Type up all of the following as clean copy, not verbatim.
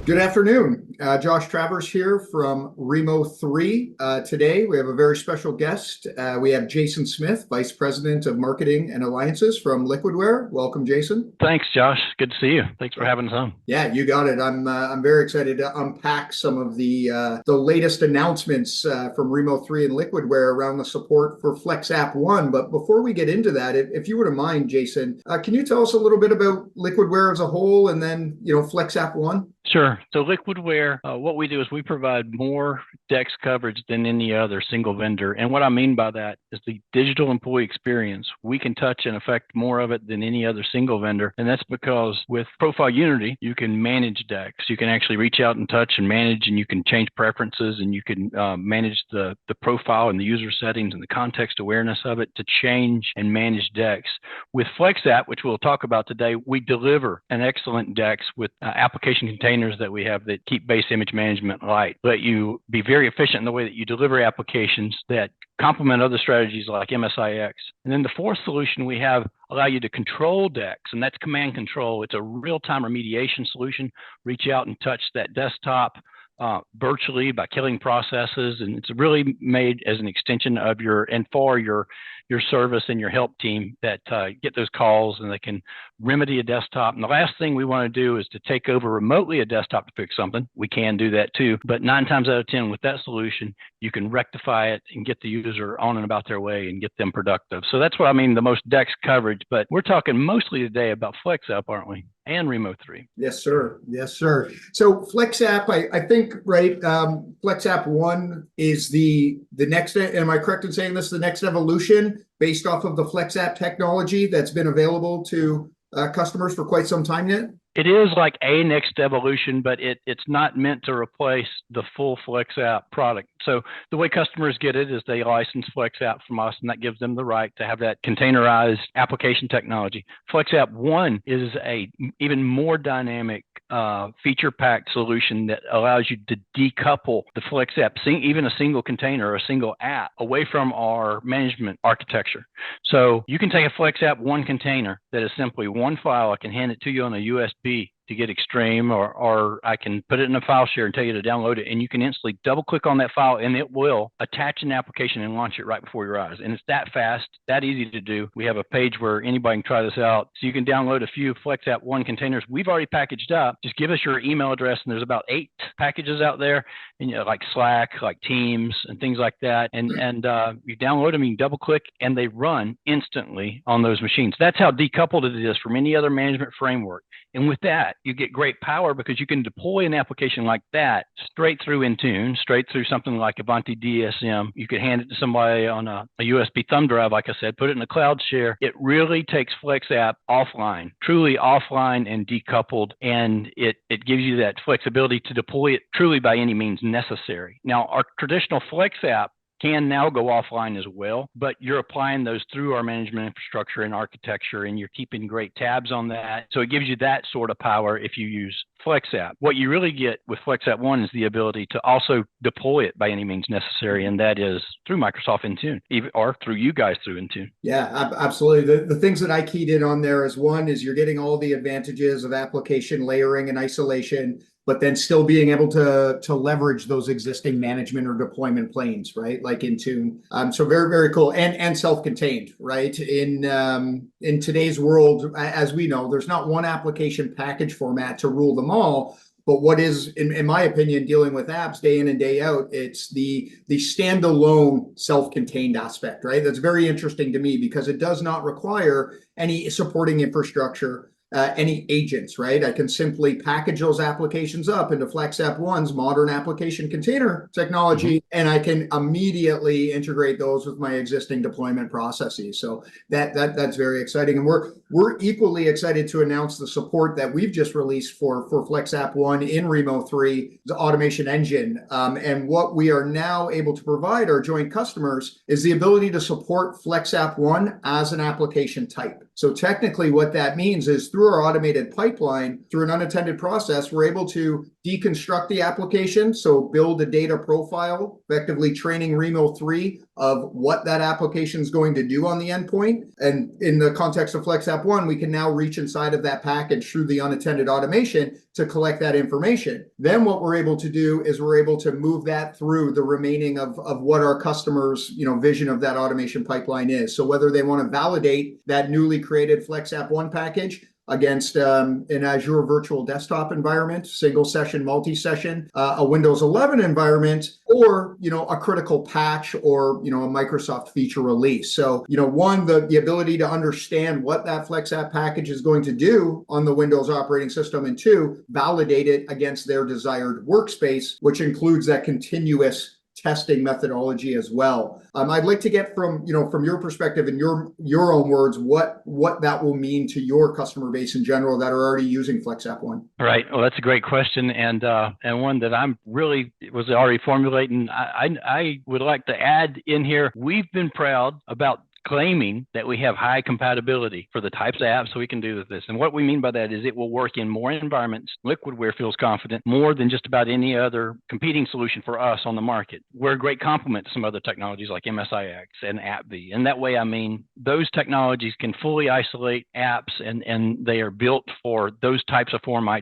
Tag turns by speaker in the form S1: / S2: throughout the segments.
S1: Good afternoon. Josh Travers here from Rimo3. Today, we have a very special guest. We have Jason Smith, Vice President of Marketing and Alliances from Liquidware. Welcome, Jason.
S2: Thanks, Josh. Good to see you. Thanks for having us on.
S1: Yeah, you got it. I'm very excited to unpack some of the latest announcements from Rimo3 and Liquidware around the support for FlexApp One. But before we get into that, if you wouldn't mind, Jason, can you tell us a little bit about Liquidware as a whole, and then FlexApp One?
S2: Sure. So Liquidware, what we do is we provide more DEX coverage than any other single vendor. And what I mean by that is the digital employee experience. We can touch and affect more of it than any other single vendor. And that's because with Profile Unity, you can manage DEX. You can actually reach out and touch and manage, and you can change preferences, and you can manage the profile and the user settings and the context awareness of it to change and manage DEX. With FlexApp, which we'll talk about today, we deliver an excellent DEX with application containers that we have that keep base image management light, let you be very efficient in the way that you deliver applications that complement other strategies like MSIX. And then the fourth solution we have allow you to control DEX, and that's command control. It's a real-time remediation solution. Reach out and touch that desktop virtually by killing processes, and it's really made as an extension of your service and your help team that get those calls, and they can remedy a desktop. And the last thing we want to do is to take over remotely a desktop to fix something. We can do that too, but 9 times out of 10 with that solution, you can rectify it and get the user on and about their way and get them productive. So that's what I mean, the most DEX coverage, but we're talking mostly today about FlexApp, aren't we? And Rimo3.
S1: Yes, sir. Yes, sir. So FlexApp, I think, right, FlexApp One is the next, am I correct in saying this, the next evolution based off of the FlexApp technology that's been available to customers for quite some time yet?
S2: It is like a next evolution, but it's not meant to replace the full FlexApp product. So the way customers get it is they license FlexApp from us, and that gives them the right to have that containerized application technology. FlexApp One is a even more dynamic feature-packed solution that allows you to decouple the FlexApp, even a single container or a single app, away from our management architecture. So you can take a FlexApp One container that is simply one file. I can hand it to you on a USB to get extreme, or I can put it in a file share and tell you to download it, and you can instantly double click on that file and it will attach an application and launch it right before your eyes. And it's that fast, that easy to do. We have a page where anybody can try this out. So you can download a few FlexApp One containers we've already packaged up. Just give us your email address, and there's about 8 packages out there, and like Slack, like Teams, and things like that. And you download them, you can double click, and they run instantly on those machines. That's how decoupled it is from any other management framework. And with that, you get great power because you can deploy an application like that straight through Intune, straight through something like Avanti DSM. You could hand it to somebody on a USB thumb drive, like I said, put it in a cloud share. It really takes FlexApp offline, truly offline and decoupled, and it gives you that flexibility to deploy it truly by any means necessary. Now, our traditional FlexApp can now go offline as well, but you're applying those through our management infrastructure and architecture, and you're keeping great tabs on that. So it gives you that sort of power if you use FlexApp. What you really get with FlexApp One is the ability to also deploy it by any means necessary, and that is through Microsoft Intune, or through you guys through Intune.
S1: Yeah, absolutely. The things that I keyed in on there is, one is you're getting all the advantages of application layering and isolation, but then still being able to leverage those existing management or deployment planes, right? Like Intune. So very, very cool. And self-contained, right? In today's world, as we know, there's not one application package format to rule them all. But what is, in my opinion, dealing with apps day in and day out, it's the standalone self-contained aspect, right? That's very interesting to me because it does not require any supporting infrastructure, any agents, right? I can simply package those applications up into FlexApp One's modern application container technology, and I can immediately integrate those with my existing deployment processes. So that's very exciting, and we're equally excited to announce the support that we've just released for FlexApp One in Rimo3, the automation engine. And what we are now able to provide our joint customers is the ability to support FlexApp One as an application type. So technically what that means is through our automated pipeline, through an unattended process, we're able to deconstruct the application. So build a data profile, effectively training Rimo3 of what that application is going to do on the endpoint. And in the context of FlexApp One, we can now reach inside of that package through the unattended automation to collect that information. Then what we're able to do is we're able to move that through the remaining of what our customers, vision of that automation pipeline is. So whether they want to validate that newly created FlexApp One package against an Azure virtual desktop environment, single session, multi-session, a Windows 11 environment, or, a critical patch or, a Microsoft feature release. So, one, the ability to understand what that FlexApp package is going to do on the Windows operating system, and two, validate it against their desired workspace, which includes that continuous testing methodology as well. I'd like to get from your perspective and your own words, what that will mean to your customer base in general that are already using FlexApp One.
S2: Right. Well, that's a great question, and one that I'm really was already formulating. I would like to add in here. We've been proud about claiming that we have high compatibility for the types of apps we can do with this. And what we mean by that is it will work in more environments. Liquidware feels confident more than just about any other competing solution for us on the market. We're a great complement to some other technologies like MSIX and AppV. And that way, I mean, those technologies can fully isolate apps and they are built for those types of formats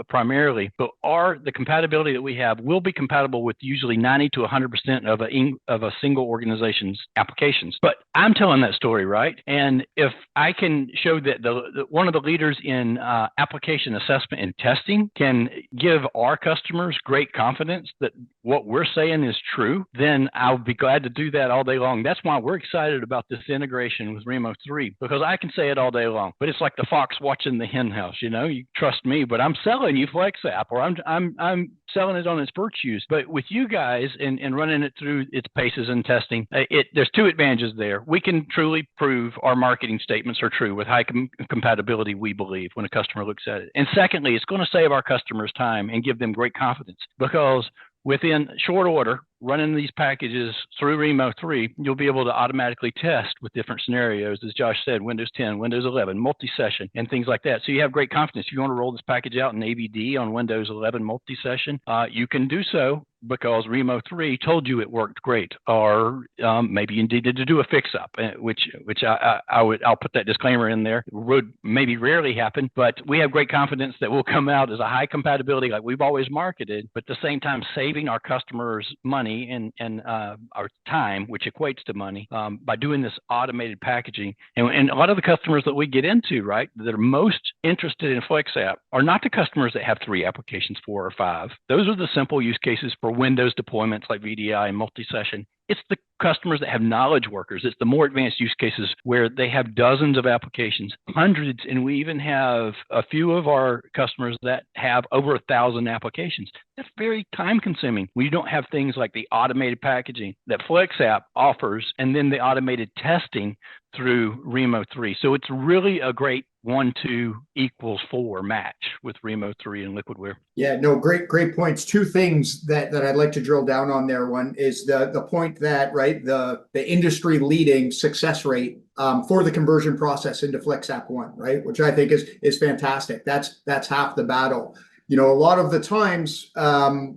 S2: primarily. But the compatibility that we have will be compatible with usually 90 to 100% of a single organization's applications. But I'm telling that story, right? And if I can show that one of the leaders in application assessment and testing can give our customers great confidence that what we're saying is true, then I'll be glad to do that all day long. That's why we're excited about this integration with Rimo3, because I can say it all day long, but it's like the fox watching the hen house. You trust me, but I'm selling you FlexApp, or I'm selling it on its virtues. But with you guys and running it through its paces and testing, there's two advantages there. We can truly prove our marketing statements are true with high compatibility, we believe, when a customer looks at it. And secondly, it's going to save our customers time and give them great confidence, because within short order, running these packages through Rimo3, you'll be able to automatically test with different scenarios, as Josh said, Windows 10, Windows 11, multi-session, and things like that. So you have great confidence. If you want to roll this package out in ABD on Windows 11 multi-session, you can do so because Rimo3 told you it worked great, or maybe you needed to do a fix-up, which I'll put that disclaimer in there. It would maybe rarely happen, but we have great confidence that we'll come out as a high compatibility like we've always marketed, but at the same time saving our customers money and our time, which equates to money, by doing this automated packaging. And a lot of the customers that we get into, right, that are most interested in FlexApp are not the customers that have 3 applications, 4 or 5. Those are the simple use cases for Windows deployments like VDI and multi-session. It's the customers that have knowledge workers. It's the more advanced use cases where they have dozens of applications, hundreds, and we even have a few of our customers that have over 1,000 applications. That's very time consuming. We don't have things like the automated packaging that FlexApp offers, and then the automated testing through Rimo3. So it's really a great 1, 2 equals 4 match with Rimo3 and Liquidware.
S1: Yeah, no, great points. 2 things that I'd like to drill down on there. One is the point that, right, the industry leading success rate for the conversion process into FlexApp One, right, which I think is fantastic. That's half the battle. A lot of the times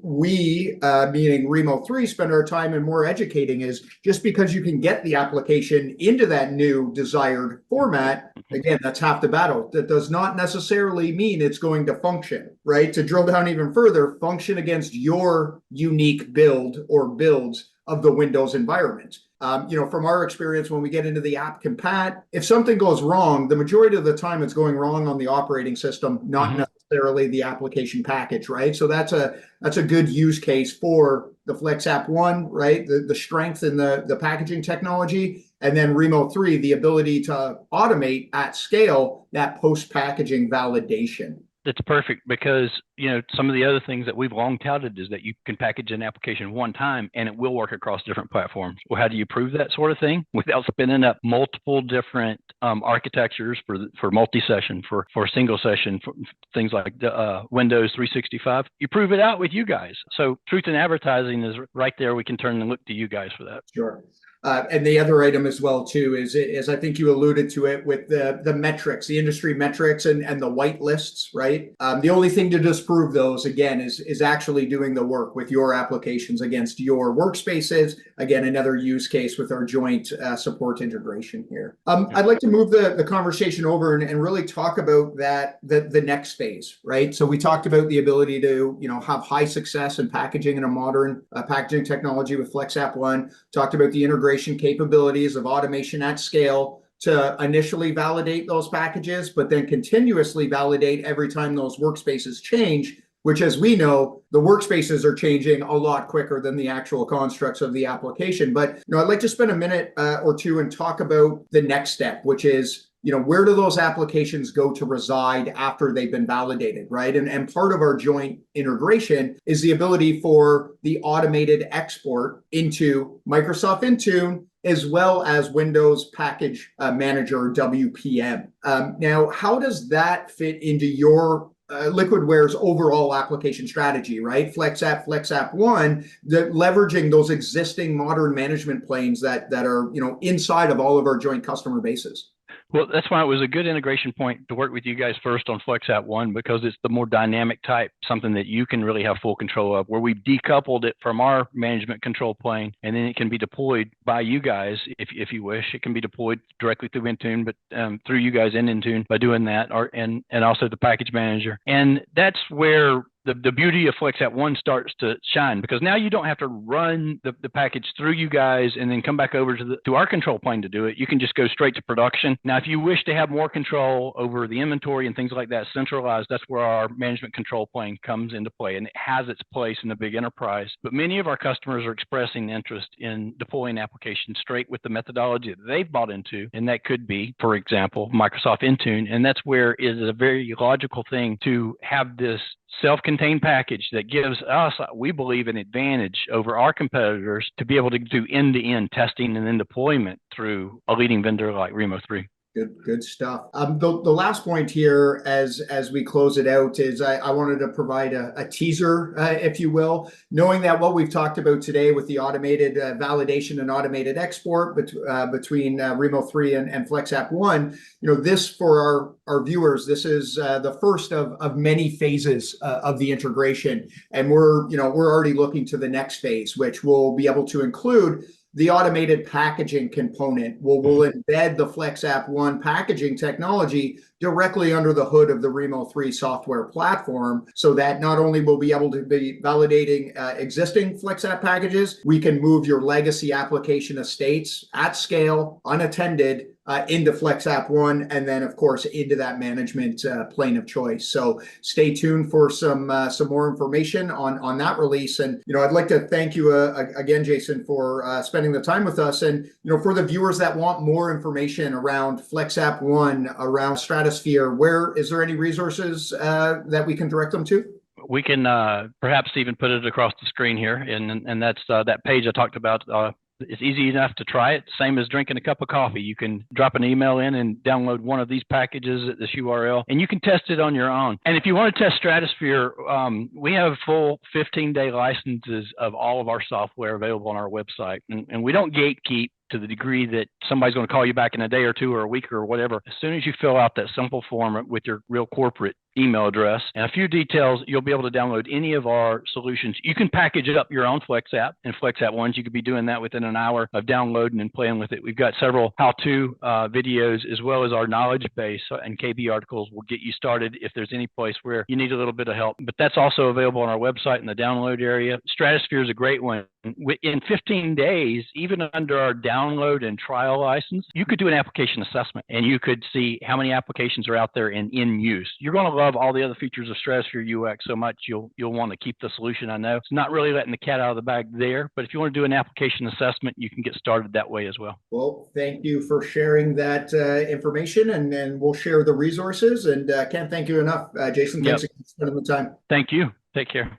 S1: we, meaning Rimo3, spend our time and more educating is just because you can get the application into that new desired format, again, that's half the battle. That does not necessarily mean it's going to function, right? To drill down even further, function against your unique build or builds of the Windows environment. From our experience, when we get into the app compat, if something goes wrong, the majority of the time it's going wrong on the operating system, not necessarily the application package, right? So that's a good use case for the FlexApp One, right? The strength in the packaging technology, and then Rimo3, the ability to automate at scale that post-packaging validation.
S2: That's perfect, because some of the other things that we've long touted is that you can package an application one time and it will work across different platforms. Well, how do you prove that sort of thing without spinning up multiple different architectures for multi-session, for single session, for things like Windows 365? You prove it out with you guys. So truth in advertising is right there. We can turn and look to you guys for that.
S1: Sure. And the other item as well too is I think you alluded to it with the metrics, the industry metrics and the white lists, right? The only thing to disprove those again is actually doing the work with your applications against your workspaces. Again, another use case with our joint support integration here. I'd like to move the conversation over and really talk about the next phase, right? So we talked about the ability to have high success in packaging in a modern packaging technology with FlexApp One. Talked about the integration capabilities of automation at scale to initially validate those packages, but then continuously validate every time those workspaces change, which, as we know, the workspaces are changing a lot quicker than the actual constructs of the application. But I'd like to spend a minute or two and talk about the next step, which is where do those applications go to reside after they've been validated, right? And part of our joint integration is the ability for the automated export into Microsoft Intune, as well as Windows Package Manager, WPM. Now, how does that fit into your Liquidware's overall application strategy, right? FlexApp One, leveraging those existing modern management planes that are inside of all of our joint customer bases.
S2: Well, that's why it was a good integration point to work with you guys first on FlexApp One, because it's the more dynamic type, something that you can really have full control of, where we've decoupled it from our management control plane, and then it can be deployed by you guys if you wish. It can be deployed directly through Intune, but through you guys in Intune by doing that, and also the package manager. And that's where the beauty of FlexApp One starts to shine, because now you don't have to run the package through you guys and then come back over to our control plane to do it. You can just go straight to production. Now, if you wish to have more control over the inventory and things like that centralized, that's where our management control plane comes into play, and it has its place in the big enterprise. But many of our customers are expressing interest in deploying applications straight with the methodology that they've bought into, and that could be, for example, Microsoft Intune. And that's where it is a very logical thing to have this self-contained package that gives us, we believe, an advantage over our competitors to be able to do end-to-end testing and then deployment through a leading vendor like Rimo3.
S1: Good stuff. The last point here, as we close it out, is I wanted to provide a teaser, if you will, knowing that what we've talked about today with the automated validation and automated export between Rimo3 and FlexApp One, this for our viewers, this is the first of many phases of the integration, and we're already looking to the next phase, which will be able to include the automated packaging component. We'll embed the FlexApp One packaging technology directly under the hood of the Rimo3 software platform, so that not only will be able to be validating existing FlexApp packages, we can move your legacy application estates at scale, unattended, into FlexApp One, and then of course into that management plane of choice. So stay tuned for some more information on that release. And I'd like to thank you again, Jason, for spending the time with us. And for the viewers that want more information around FlexApp One, around Stratosphere, where is there any resources that we can direct them to?
S2: We can perhaps even put it across the screen here, and that's that page I talked about. It's easy enough to try it, same as drinking a cup of coffee. You can drop an email in and download one of these packages at this URL, and you can test it on your own. And if you want to test Stratosphere, we have full 15-day licenses of all of our software available on our website, and we don't gatekeep to the degree that somebody's going to call you back in a day or two or a week or whatever. As soon as you fill out that simple form with your real corporate email address and a few details, you'll be able to download any of our solutions. You can package it up your own FlexApp and FlexApp Ones. You could be doing that within an hour of downloading and playing with it. We've got several how-to videos, as well as our knowledge base and KB articles will get you started if there's any place where you need a little bit of help. But that's also available on our website in the download area. Stratosphere is a great one. In 15 days, even under our download and trial license, you could do an application assessment, and you could see how many applications are out there and in use. You're going to love all the other features of Stratosphere UX so much you'll want to keep the solution. I know it's not really letting the cat out of the bag there, but if you want to do an application assessment, you can get started that way as well.
S1: Well, thank you for sharing that information, and then we'll share the resources. And can't thank you enough, Jason. Thanks again for spending the time.
S2: Thank you. Take care.